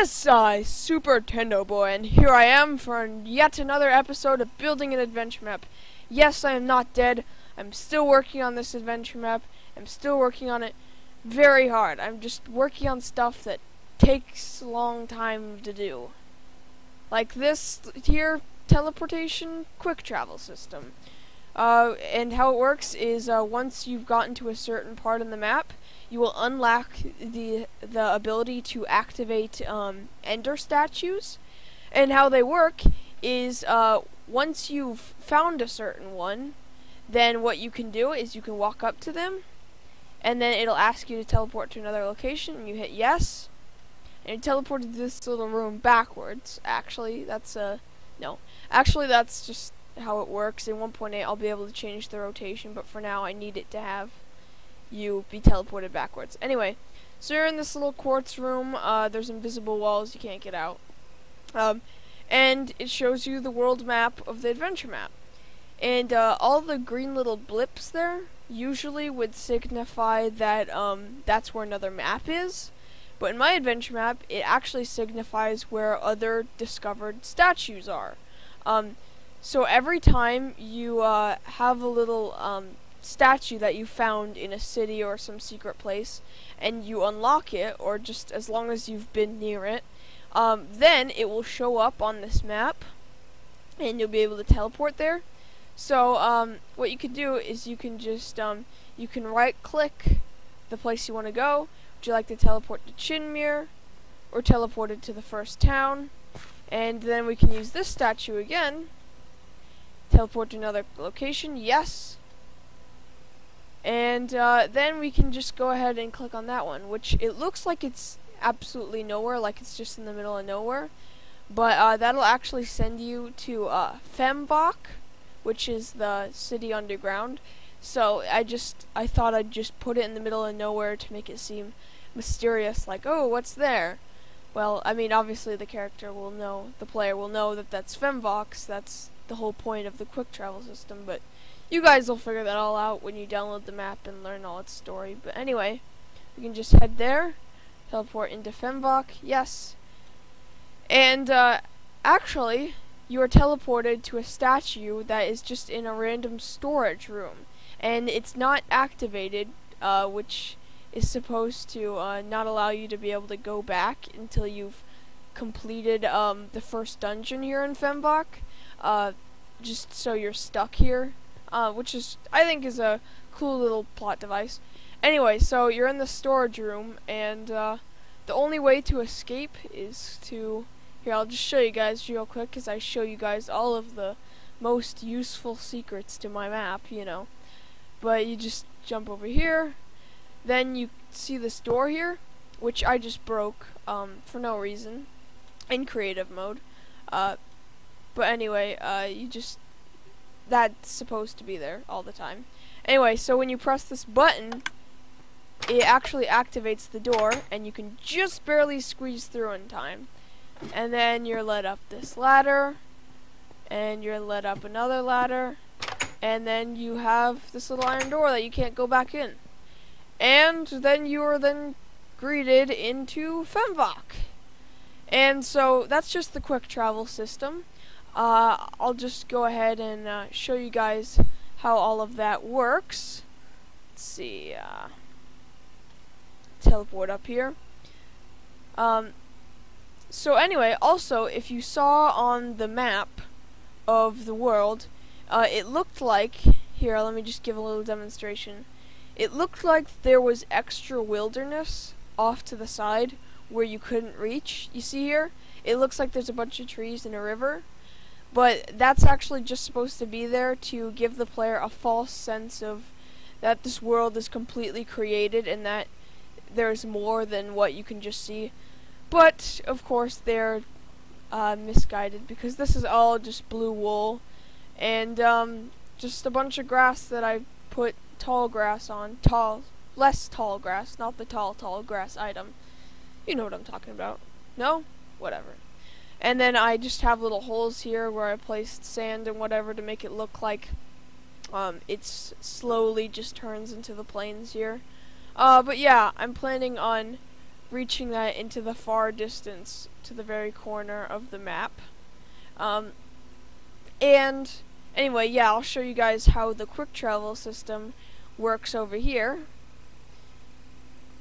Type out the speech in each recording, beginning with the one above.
This Super Tendo Boy, and here I am for yet another episode of Building an Adventure Map. Yes, I am not dead. I'm still working on this adventure map. I'm still working on it very hard. I'm just working on stuff that takes a long time to do. Like this here, teleportation quick travel system. And how it works is once you've gotten to a certain part in the map, you will unlock the ability to activate ender statues. And how they work is once you've found a certain one, then what you can do is you can walk up to them, and then it'll ask you to teleport to another location, and you hit yes, and you teleport to this little room backwards. Actually, that's no. Actually, that's just how it works. In 1.8, I'll be able to change the rotation, but for now, I need it to have you be teleported backwards. Anyway, so you're in this little quartz room. There's invisible walls, you can't get out. And it shows you the world map of the adventure map. And all the green little blips there usually would signify that that's where another map is. But in my adventure map, it actually signifies where other discovered statues are. So every time you have a little statue that you found in a city or some secret place, and you unlock it, or just as long as you've been near it, then it will show up on this map, and you'll be able to teleport there. So what you can do is you can just you can right-click the place you want to go. Would you like to teleport to Chinmere, or teleport it to the first town? And then we can use this statue again. Teleport to another location. Yes. And then we can just go ahead and click on that one, which it looks like it's absolutely nowhere, like it's just in the middle of nowhere. But that'll actually send you to Fembok, which is the city underground. So I thought I'd just put it in the middle of nowhere to make it seem mysterious, like, oh, what's there? Well, I mean, obviously the player will know that that's Femvox. That's the whole point of the quick travel system, but you guys will figure that all out when you download the map and learn all its story. But anyway, we can just head there, teleport into Fembok, yes. And actually, you are teleported to a statue that is just in a random storage room, and it's not activated, which is supposed to not allow you to be able to go back until you've completed the first dungeon here in Fembok, just so you're stuck here, which is, I think, is a cool little plot device. Anyway, so you're in the storage room, and the only way to escape is to... Here, I'll just show you guys real quick, because I show you guys all of the most useful secrets to my map, you know. But you just jump over here, then you see this door here, which I just broke for no reason, in creative mode. But anyway, that's supposed to be there all the time. Anyway, so when you press this button, it actually activates the door, and you can just barely squeeze through in time. And then you're led up this ladder, and you're led up another ladder, and then you have this little iron door that you can't go back in. And then you are then greeted into Fembok. And so that's just the quick travel system. I'll just go ahead and show you guys how all of that works. Let's see, teleport up here. So anyway, also, if you saw on the map of the world, it looked like, here, let me just give a little demonstration. It looked like there was extra wilderness off to the side where you couldn't reach. You see here? It looks like there's a bunch of trees and a river, but that's actually just supposed to be there to give the player a false sense of that this world is completely created and that there's more than what you can just see. But, of course, they're misguided, because this is all just blue wool and just a bunch of grass that I put tall grass on. Less tall grass, not the tall grass item. You know what I'm talking about. No? Whatever. And then I just have little holes here where I placed sand and whatever to make it look like it's slowly just turns into the plains here. But yeah, I'm planning on reaching that into the far distance to the very corner of the map. And anyway, yeah, I'll show you guys how the quick travel system works over here.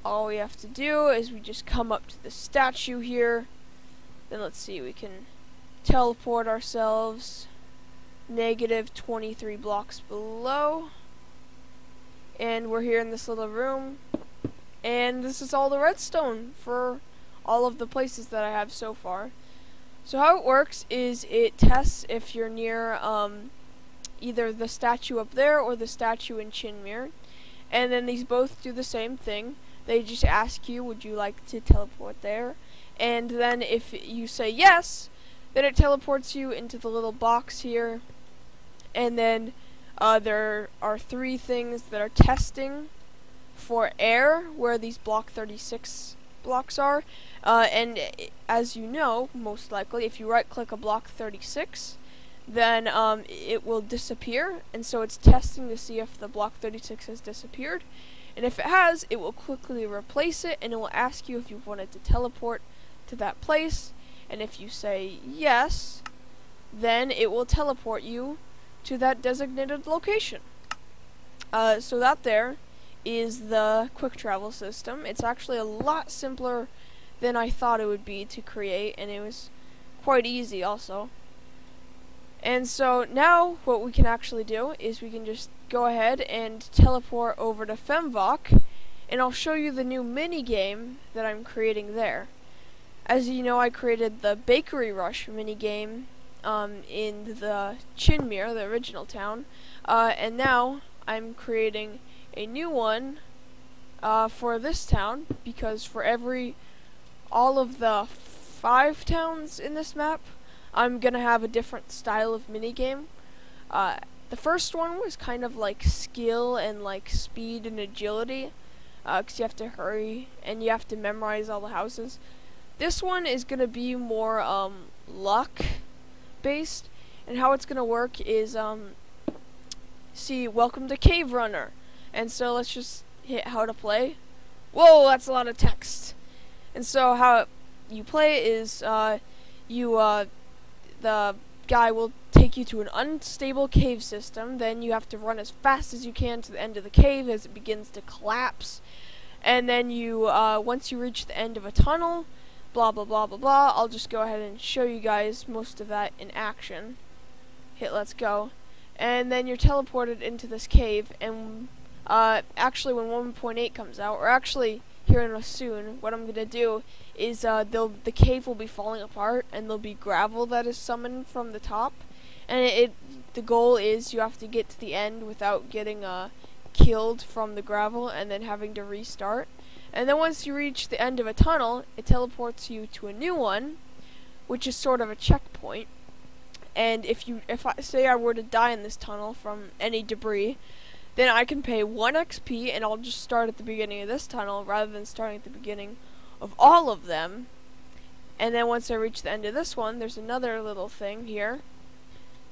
All we have to do is we just come up to the statue here. Then let's see, we can teleport ourselves negative 23 blocks below. And we're here in this little room. And this is all the redstone for all of the places that I have so far. So how it works is it tests if you're near either the statue up there or the statue in Chinmere. And then these both do the same thing. They just ask you, would you like to teleport there? And then if you say yes, then it teleports you into the little box here. And then there are 3 things that are testing for air, where these block 36 blocks are. And as you know, most likely, if you right click a block 36, then it will disappear. And so it's testing to see if the block 36 has disappeared. And if it has, it will quickly replace it, and it will ask you if you wanted to teleport to that place. And if you say yes, then it will teleport you to that designated location. So that there is the quick travel system. It's actually a lot simpler than I thought it would be to create, and it was quite easy also. And so now what we can actually do is we can just go ahead and teleport over to Femvok, and I'll show you the new mini game that I'm creating there. As you know, I created the Bakery Rush mini game in the Chinmere, the original town, and now I'm creating a new one for this town, because for all of the 5 towns in this map, I'm gonna have a different style of minigame. The first one was kind of like skill and like speed and agility, because you have to hurry and you have to memorize all the houses. This one is gonna be more luck based, and how it's gonna work is see, welcome to Cave Runner. And so let's just hit how to play. Whoa, that's a lot of text. And so how you play is the guy will take you to an unstable cave system. Then you have to run as fast as you can to the end of the cave as it begins to collapse. And then you, once you reach the end of a tunnel, blah blah blah blah blah. I'll just go ahead and show you guys most of that in action. Hit let's go. And then you're teleported into this cave, and actually when 1.8 comes out, or actually here in a soon, what I'm gonna do is the cave will be falling apart, and there'll be gravel that is summoned from the top, and the goal is you have to get to the end without getting killed from the gravel and then having to restart. And then once you reach the end of a tunnel, it teleports you to a new one, which is sort of a checkpoint. And if I say I were to die in this tunnel from any debris, then I can pay 1 XP, and I'll just start at the beginning of this tunnel rather than starting at the beginning of all of them. And then once I reach the end of this one, there's another little thing here.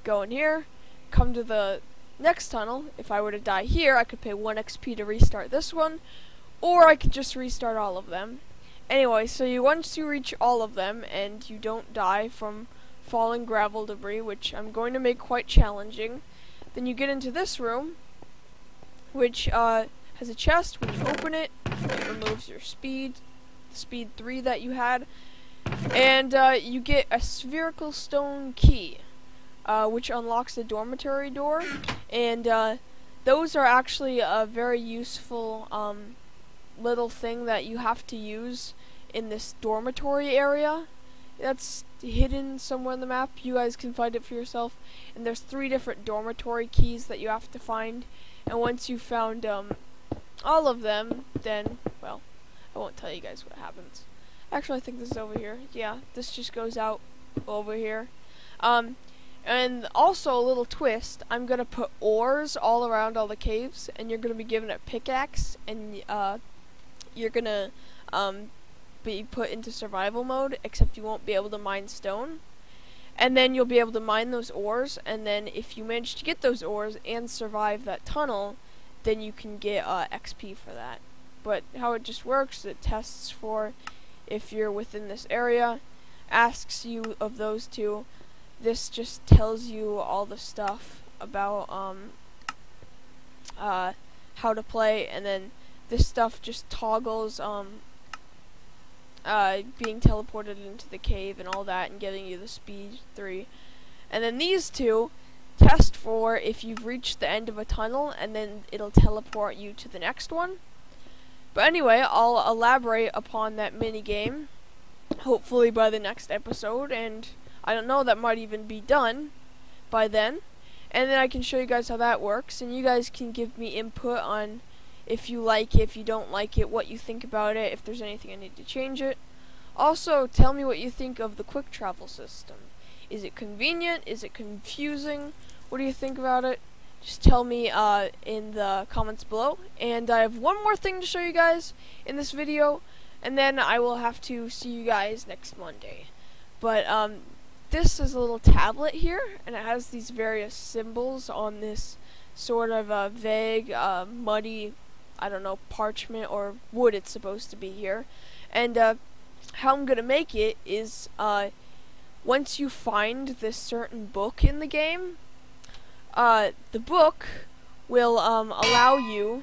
Go in here, come to the next tunnel. If I were to die here, I could pay 1 XP to restart this one, or I could just restart all of them. Anyway, so once you reach all of them and you don't die from falling gravel debris, which I'm going to make quite challenging, then you get into this room, which has a chest. When you open it, it removes your speed 3 that you had, and you get a spherical stone key, which unlocks the dormitory door, and those are actually a very useful little thing that you have to use in this dormitory area. That's hidden somewhere on the map. You guys can find it for yourself, and there's 3 different dormitory keys that you have to find. And once you've found all of them, then, well, I won't tell you guys what happens. Actually, I think this is over here. Yeah, this just goes out over here. And also, a little twist, I'm going to put ores all around all the caves, and you're going to be given a pickaxe, and you're going to be put into survival mode, except you won't be able to mine stone. And then you'll be able to mine those ores, and then if you manage to get those ores and survive that tunnel, then you can get XP for that. but how it just works, it tests for if you're within this area, asks you of those two. This just tells you all the stuff about how to play, and then this stuff just toggles being teleported into the cave and all that, and giving you the speed 3. And then these two test for if you've reached the end of a tunnel, and then it'll teleport you to the next one. But anyway, I'll elaborate upon that mini game hopefully by the next episode, and I don't know, that might even be done by then. And then I can show you guys how that works, and you guys can give me input on if you like it, if you don't like it, what you think about it, if there's anything I need to change it. Also, tell me what you think of the quick travel system. Is it convenient? Is it confusing? What do you think about it? Just tell me in the comments below. And I have one more thing to show you guys in this video, and then I will have to see you guys next Monday. But this is a little tablet here, and it has these various symbols on this sort of vague, muddy, I don't know, parchment or wood it's supposed to be here. And how I'm gonna make it is once you find this certain book in the game, the book will allow you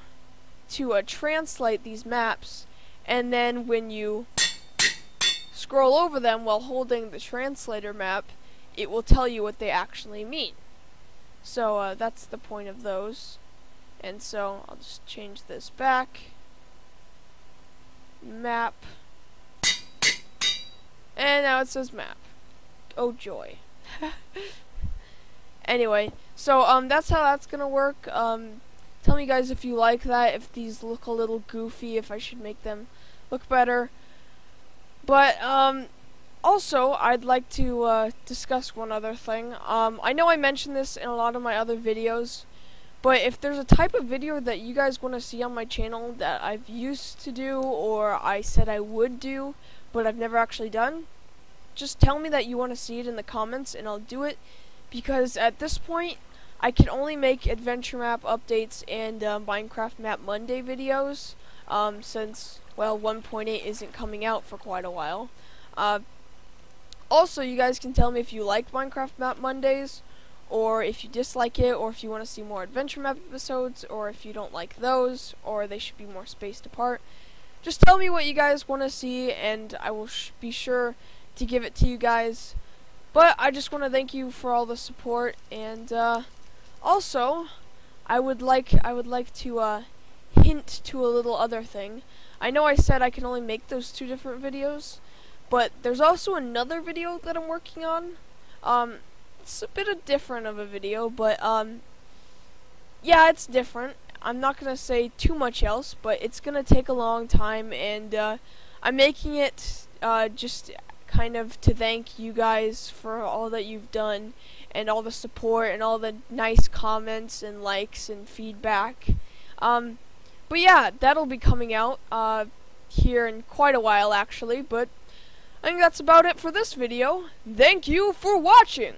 to translate these maps, and then when you scroll over them while holding the translator map, it will tell you what they actually mean. So that's the point of those. And so I'll just change this back. Map. And now it says map. Oh joy. Anyway, so that's how that's gonna work. Tell me guys if you like that, if these look a little goofy, if I should make them look better. But also I'd like to discuss one other thing. I know I mentioned this in a lot of my other videos, but if there's a type of video that you guys want to see on my channel that I've used to do, or I said I would do, but I've never actually done, just tell me that you want to see it in the comments, and I'll do it. Because at this point, I can only make adventure map updates and Minecraft Map Monday videos, since, well, 1.8 isn't coming out for quite a while. Also, you guys can tell me if you like Minecraft Map Mondays, or if you dislike it, or if you want to see more adventure map episodes, or if you don't like those, or they should be more spaced apart. Just tell me what you guys want to see, and I will be sure to give it to you guys. But I just want to thank you for all the support, and also I would like to hint to a little other thing. I know I said I can only make those 2 different videos, but there's also another video that I'm working on. It's a bit different of a video, but yeah, it's different. I'm not gonna say too much else, but it's gonna take a long time, and I'm making it just kind of to thank you guys for all that you've done, and all the support, and all the nice comments and likes and feedback. But yeah, that'll be coming out here in quite a while actually, but I think that's about it for this video. Thank you for watching!